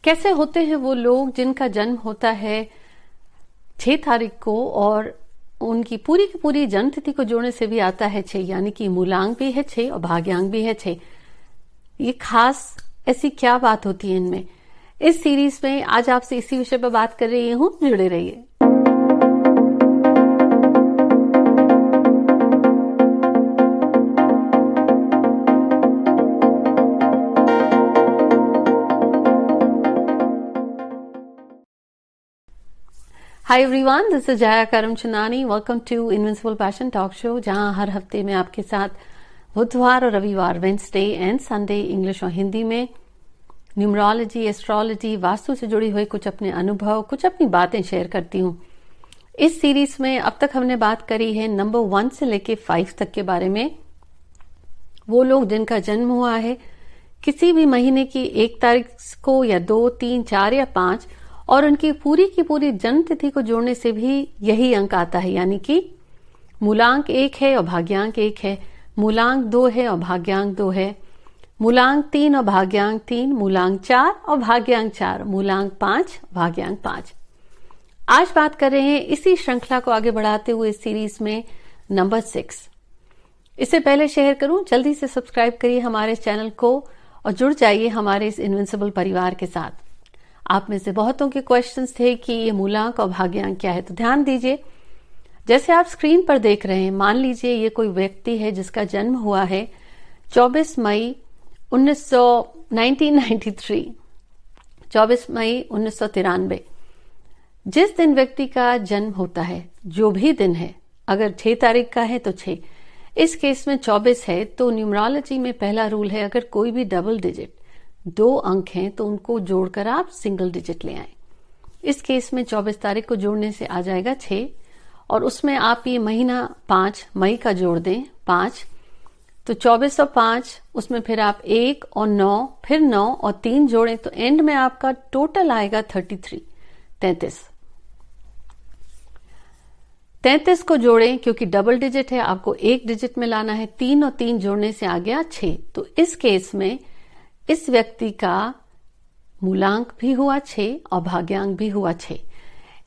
कैसे होते हैं वो लोग जिनका जन्म होता है 6 तारीख को और उनकी पूरी की पूरी जन्म तिथि को जोड़ने से भी आता है 6, यानी कि मूलांक भी है 6 और भाग्यांक भी है 6। ये खास ऐसी क्या बात होती है इनमें? इस सीरीज में आज आपसे इसी विषय पर बात कर रही हूं, जुड़े रहिए। Hi everyone, this is Jaya Karamchandani. Welcome to Invincible Passion Talk Show, जहां हर हफ्ते में आपके साथ बुधवार और रविवार वेंसडे एंड संडे इंग्लिश और हिंदी में न्यूमरोलॉजी, एस्ट्रोलॉजी, वास्तु से जुड़ी हुई कुछ अपने अनुभव, कुछ अपनी बातें शेयर करती हूँ। इस सीरीज में अब तक हमने बात करी है नंबर 1 से लेके 5 तक के बारे में। वो लोग जिनका जन्म हुआ है किसी भी महीने की 1 तारीख को या 2, 3, 4 या 5 और उनकी पूरी की पूरी जन्म तिथि को जोड़ने से भी यही अंक आता है, यानी कि मूलांक 1 है और भाग्यांक 1 है, मूलांक 2 है और भाग्यांक 2 है, मूलांक 3 और भाग्यांक 3, मूलांक 4 और भाग्यांक 4, मूलांक 5, भाग्यांक 5। आज बात कर रहे हैं इसी श्रृंखला को आगे बढ़ाते हुए इस सीरीज में नंबर 6। इससे पहले शेयर करूं, जल्दी से सब्सक्राइब करिए हमारे चैनल को और जुड़ जाइए हमारे इस इनविंसिबल परिवार के साथ। आप में से बहुतों के क्वेश्चंस थे कि ये मूलांक और भाग्यांक क्या है, तो ध्यान दीजिए। जैसे आप स्क्रीन पर देख रहे हैं, मान लीजिए ये कोई व्यक्ति है जिसका जन्म हुआ है 24 मई 1993, 24 मई 1993। जिस दिन व्यक्ति का जन्म होता है, जो भी दिन है, अगर 6 तारीख का है तो 6, इस केस में 24 है, तो न्यूमरोलॉजी में पहला रूल है, अगर कोई भी डबल डिजिट 2 अंक हैं तो उनको जोड़कर आप सिंगल डिजिट ले आए। इस केस में 24 तारीख को जोड़ने से आ जाएगा 6 और उसमें आप ये महीना 5 मई का जोड़ दें 5, तो 24 और 5, उसमें फिर आप 1 और 9, फिर 9 और 3 जोड़ें तो एंड में आपका टोटल आएगा 33। 33 को जोड़ें, क्योंकि डबल डिजिट है, आपको एक डिजिट में लाना है। 3 और 3 जोड़ने से आ गया 6। तो इस केस में इस व्यक्ति का मूलांक भी हुआ 6 और भाग्यांक भी हुआ 6।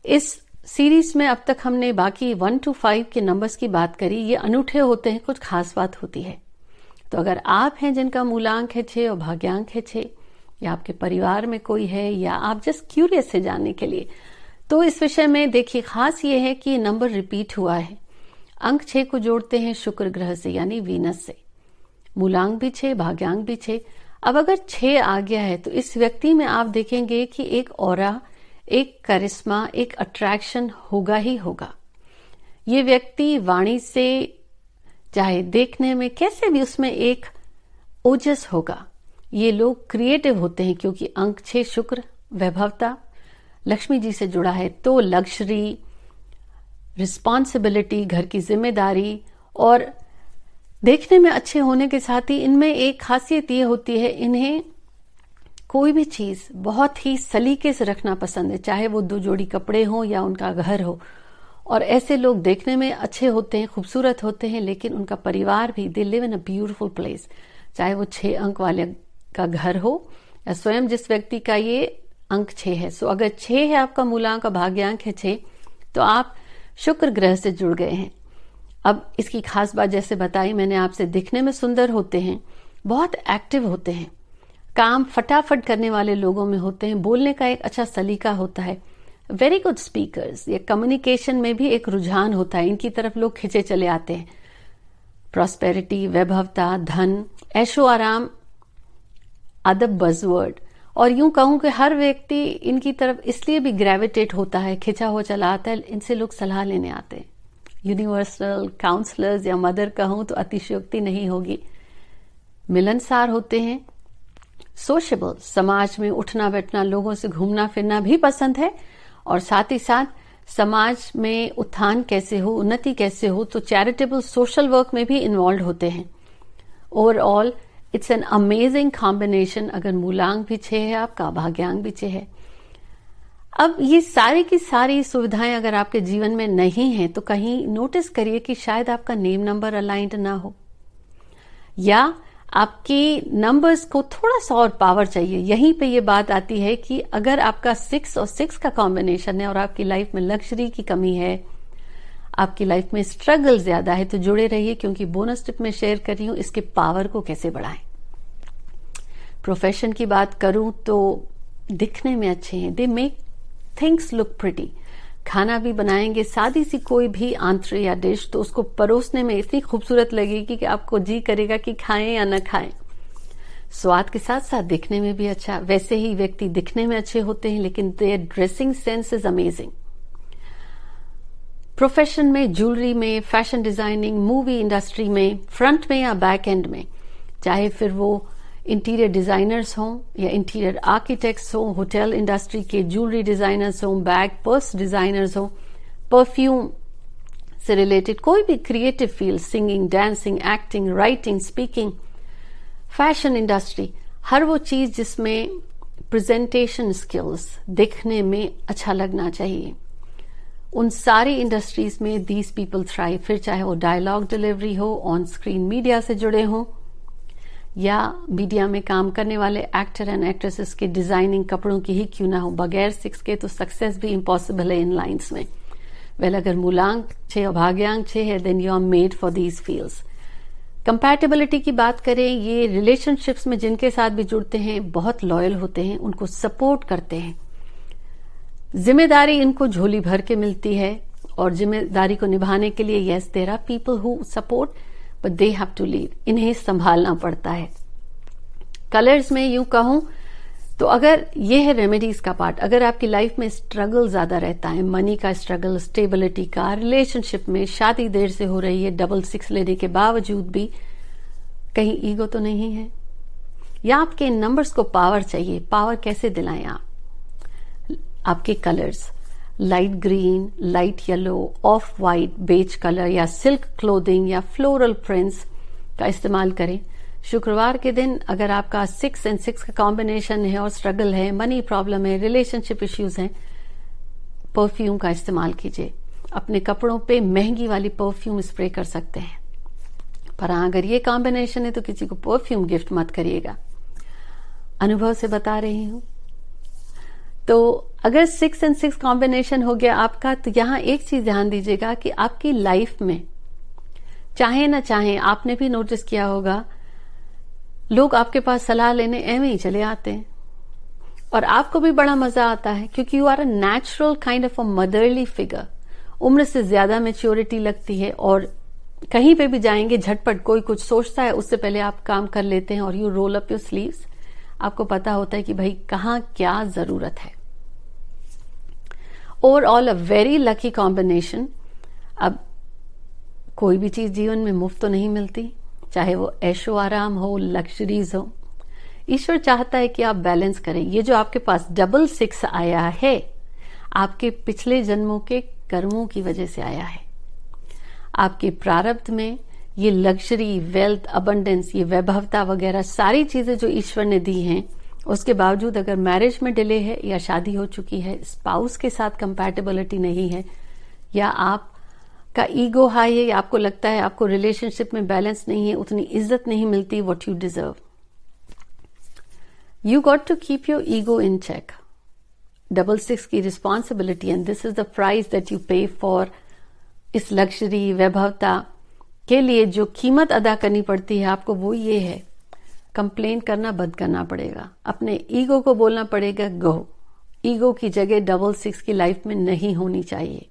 इस सीरीज में अब तक हमने बाकी 1 to 5 के नंबर्स की बात करी। ये अनूठे होते हैं, कुछ खास बात होती है। तो अगर आप हैं जिनका मूलांक है 6 और भाग्यांक है 6, या आपके परिवार में कोई है, या आप जस्ट क्यूरियस है जानने के लिए, तो इस विषय में देखिए, खास ये है कि ये नंबर रिपीट हुआ है। अंक 6 को जोड़ते हैं शुक्र ग्रह से, यानी वीनस से। मूलांक भी 6, भाग्यांक भी 6। अब अगर 6 आ गया है तो इस व्यक्ति में आप देखेंगे कि एक ऑरा, एक करिश्मा, एक अट्रैक्शन होगा ही होगा। ये व्यक्ति वाणी से, चाहे देखने में, कैसे भी उसमें एक ओजस होगा। ये लोग क्रिएटिव होते हैं, क्योंकि अंक 6 शुक्र, वैभवता, लक्ष्मी जी से जुड़ा है। तो लग्जरी, रिस्पॉन्सिबिलिटी, घर की जिम्मेदारी और देखने में अच्छे होने के साथ ही इनमें एक खासियत ये होती है, इन्हें कोई भी चीज बहुत ही सलीके से रखना पसंद है, चाहे वो 2 जोड़ी कपड़े हों या उनका घर हो। और ऐसे लोग देखने में अच्छे होते हैं, खूबसूरत होते हैं, लेकिन उनका परिवार भी, they live in a beautiful place. चाहे वो 6 अंक वाले का घर हो या स्वयं जिस व्यक्ति का ये अंक 6 है। सो अगर 6 है आपका मूलांक और भाग्यांक है 6, तो आप शुक्र ग्रह से जुड़ गए हैं। अब इसकी खास बात जैसे बताई मैंने आपसे, दिखने में सुंदर होते हैं, बहुत एक्टिव होते हैं, काम फटाफट करने वाले लोगों में होते हैं, बोलने का एक अच्छा सलीका होता है, वेरी गुड स्पीकर्स। ये कम्युनिकेशन में भी एक रुझान होता है, इनकी तरफ लोग खिंचे चले आते हैं। प्रॉस्पेरिटी, वैभवता, धन, ऐशो आराम, अदब, बज़वर्ड। और यूं कहूं कि हर व्यक्ति इनकी तरफ इसलिए भी ग्रेविटेट होता है, खिंचा हुआ चला आता है, इनसे लोग सलाह लेने आते हैं। यूनिवर्सल काउंसलर्स या मदर कहूं तो अतिशयोक्ति नहीं होगी। मिलनसार होते हैं, सोशेबल, समाज में उठना बैठना, लोगों से घूमना फिरना भी पसंद है, और साथ ही साथ समाज में उत्थान कैसे हो, उन्नति कैसे हो, तो चैरिटेबल सोशल वर्क में भी इन्वॉल्व होते हैं। Overall it's an amazing combination. अगर मूलांक भी 6 है आपका, भाग्यांक भी 6 है। अब ये सारी की सारी सुविधाएं अगर आपके जीवन में नहीं है, तो कहीं नोटिस करिए कि शायद आपका नेम नंबर अलाइंड ना हो, या आपकी नंबर्स को थोड़ा सा और पावर चाहिए। यहीं पे ये बात आती है कि अगर आपका 6 और 6 का कॉम्बिनेशन है और आपकी लाइफ में लग्जरी की कमी है, आपकी लाइफ में स्ट्रगल ज्यादा है, तो जुड़े रहिए, क्योंकि बोनस टिप में शेयर कर रही हूं इसके पावर को कैसे बढ़ाएं। प्रोफेशन की बात करूं तो दिखने में अच्छे हैं, they make things look pretty. खाना भी बनाएंगे, सादी सी कोई भी आंतरे या डिश, तो उसको परोसने में इतनी खूबसूरत लगेगी कि आपको जी करेगा कि खाएं या न खाएं। स्वाद के साथ साथ दिखने में भी अच्छा। वैसे ही व्यक्ति दिखने में अच्छे होते हैं, लेकिन their dressing sense is amazing. Profession में, ज्वेलरी में, फैशन डिजाइनिंग, मूवी इंडस्ट्री में, फ्रंट में या बैक एंड में, चाहे फिर वो इंटीरियर डिजाइनर्स हों या इंटीरियर आर्किटेक्ट्स हों, होटल इंडस्ट्री के ज्वेलरी डिजाइनर्स हों, बैग पर्स डिजाइनर्स हों, परफ्यूम से रिलेटेड कोई भी creative field, singing, dancing, acting, writing, speaking, fashion industry, हर वो चीज जिसमें प्रेजेंटेशन स्किल्स दिखने में अच्छा लगना चाहिए, उन सारी इंडस्ट्रीज में दीज पीपल थ्राइव। फिर चाहे वो डायलॉग डिलीवरी हो, ऑन स्क्रीन मीडिया से जुड़े हों, या मीडिया में काम करने वाले एक्टर एंड एक्ट्रेसेस के डिजाइनिंग कपड़ों की ही क्यों ना हो। बगैर 6 के तो सक्सेस भी इम्पॉसिबल है इन लाइन्स में। वेल, अगर मूलांक 6 और भाग्यांक 6 है, then you are made for these fields. Compatibility की बात करें, ये रिलेशनशिप्स में जिनके साथ भी जुड़ते हैं बहुत लॉयल होते हैं, उनको सपोर्ट करते हैं। जिम्मेदारी इनको झोली भर के मिलती है, और जिम्मेदारी को निभाने के लिए yes there are people who support, but they have to lead. इन्हें संभालना पड़ता है। कलर्स में यूं कहूं तो अगर ये है रेमेडीज का पार्ट, अगर आपकी लाइफ में स्ट्रगल ज्यादा रहता है, मनी का स्ट्रगल, स्टेबिलिटी का, रिलेशनशिप में शादी देर से हो रही है, डबल 6 लेने के बावजूद भी कहीं ईगो तो नहीं है, या आपके नंबर्स को पावर चाहिए। पावर कैसे दिलाएं आप? आपके colours, light green, light yellow, off white, beige colour या सिल्क क्लोथिंग या फ्लोरल प्रिंट्स का इस्तेमाल करें। शुक्रवार के दिन अगर आपका 6 और 6 का कॉम्बिनेशन है और स्ट्रगल है, मनी प्रॉब्लम है, रिलेशनशिप इश्यूज हैं, परफ्यूम का इस्तेमाल कीजिए। अपने कपड़ों पे महंगी वाली परफ्यूम स्प्रे कर सकते हैं, पर हाँ, अगर ये कॉम्बिनेशन है तो किसी को परफ्यूम गिफ्ट मत करिएगा। अनुभव से बता रही हूं। तो अगर 6 और 6 कॉम्बिनेशन हो गया आपका, तो यहां एक चीज ध्यान दीजिएगा कि आपकी लाइफ में चाहे ना चाहे, आपने भी नोटिस किया होगा, लोग आपके पास सलाह लेने एवं ही चले आते हैं, और आपको भी बड़ा मजा आता है, क्योंकि you are a natural kind of a motherly figure. उम्र से ज्यादा मैच्योरिटी लगती है, और कहीं पे भी जाएंगे झटपट कोई कुछ सोचता है उससे पहले आप काम कर लेते हैं, और you roll up your sleeves. आपको पता होता है कि भाई कहां क्या जरूरत है। Overall a very lucky combination. अब कोई भी चीज जीवन में मुफ्त तो नहीं मिलती, चाहे वो ऐशो आराम हो, लग्जरीज हो। ईश्वर चाहता है कि आप बैलेंस करें। ये जो आपके पास डबल 6 आया है, आपके पिछले जन्मों के कर्मों की वजह से आया है। आपके प्रारब्ध में ये लग्जरी, वेल्थ, अबंडेंस, ये वैभवता वगैरह सारी चीजें जो ईश्वर ने दी हैं, उसके बावजूद अगर मैरिज में डिले है या शादी हो चुकी है, स्पाउस के साथ कंपैटिबिलिटी नहीं है, या आप का ईगो हाई है, या आपको लगता है आपको रिलेशनशिप में बैलेंस नहीं है, उतनी इज्जत नहीं मिलती what you deserve, you got to keep your ego in check. Double 6 की responsibility, and this is the price that you pay for इस लग्जरी, वैभवता के लिए जो कीमत अदा करनी पड़ती है आपको, वो ये है, कंप्लेन करना बंद करना पड़ेगा। अपने ईगो को बोलना पड़ेगा गो। ईगो की जगह डबल 6 की लाइफ में नहीं होनी चाहिए।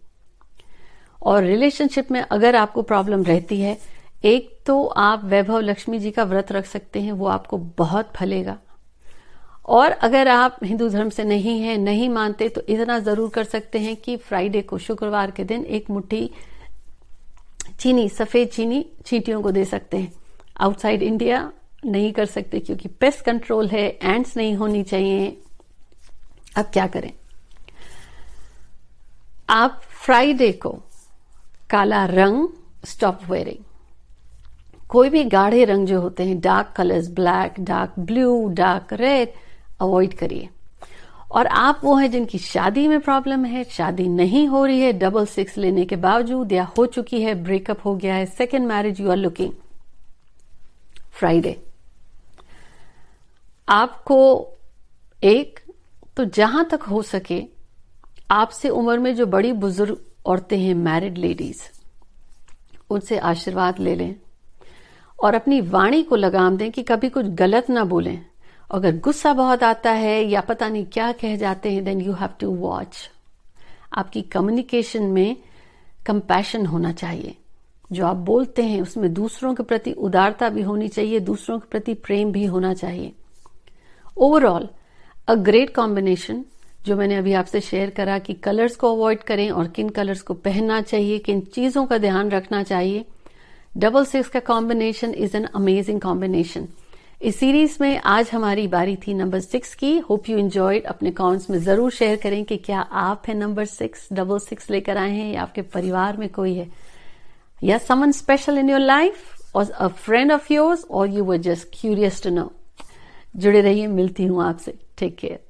और रिलेशनशिप में अगर आपको प्रॉब्लम रहती है, एक तो आप वैभव लक्ष्मी जी का व्रत रख सकते हैं, वो आपको बहुत फलेगा। और अगर आप हिंदू धर्म से नहीं हैं, नहीं मानते, तो इतना जरूर कर सकते हैं कि फ्राइडे को, शुक्रवार के दिन, एक मुट्ठी चीनी, सफेद चीनी चींटियों को दे सकते हैं। आउटसाइड इंडिया नहीं कर सकते क्योंकि पेस्ट कंट्रोल है, एंड्स नहीं होनी चाहिए। अब क्या करें? आप फ्राइडे को काला रंग स्टॉप वेयरिंग। कोई भी गाढ़े रंग जो होते हैं, dark colours, black, dark blue, dark red, avoid करिए। और आप वो हैं जिनकी शादी में प्रॉब्लम है, शादी नहीं हो रही है डबल 6 लेने के बावजूद, या हो चुकी है, ब्रेकअप हो गया है, second marriage you are looking, Friday आपको एक तो जहां तक हो सके आपसे उम्र में जो बड़ी बुजुर्ग औरतें हैं, मैरिड लेडीज, उनसे आशीर्वाद ले लें और अपनी वाणी को लगाम दें कि कभी कुछ गलत ना बोलें। अगर गुस्सा बहुत आता है या पता नहीं क्या कह जाते हैं, then you have to watch. आपकी कम्युनिकेशन में कंपैशन होना चाहिए। जो आप बोलते हैं उसमें दूसरों के प्रति उदारता भी होनी चाहिए, दूसरों के प्रति प्रेम भी होना चाहिए। ओवरऑल अ ग्रेट कॉम्बिनेशन जो मैंने अभी आपसे शेयर करा कि कलर्स को अवॉइड करें और किन कलर्स को पहनना चाहिए, किन चीजों का ध्यान रखना चाहिए। 666 का combination is an amazing combination. इस सीरीज में आज हमारी बारी थी नंबर 6 की। Hope you enjoyed. अपने कमेंट्स में जरूर शेयर करें कि क्या आप हैं नंबर 666 लेकर आए हैं, या आपके परिवार में कोई है, या someone special in your life और अ फ्रेंड ऑफ योर्स, और you were just curious to know. जुड़े रहिए, मिलती हूं आपसे। Take care.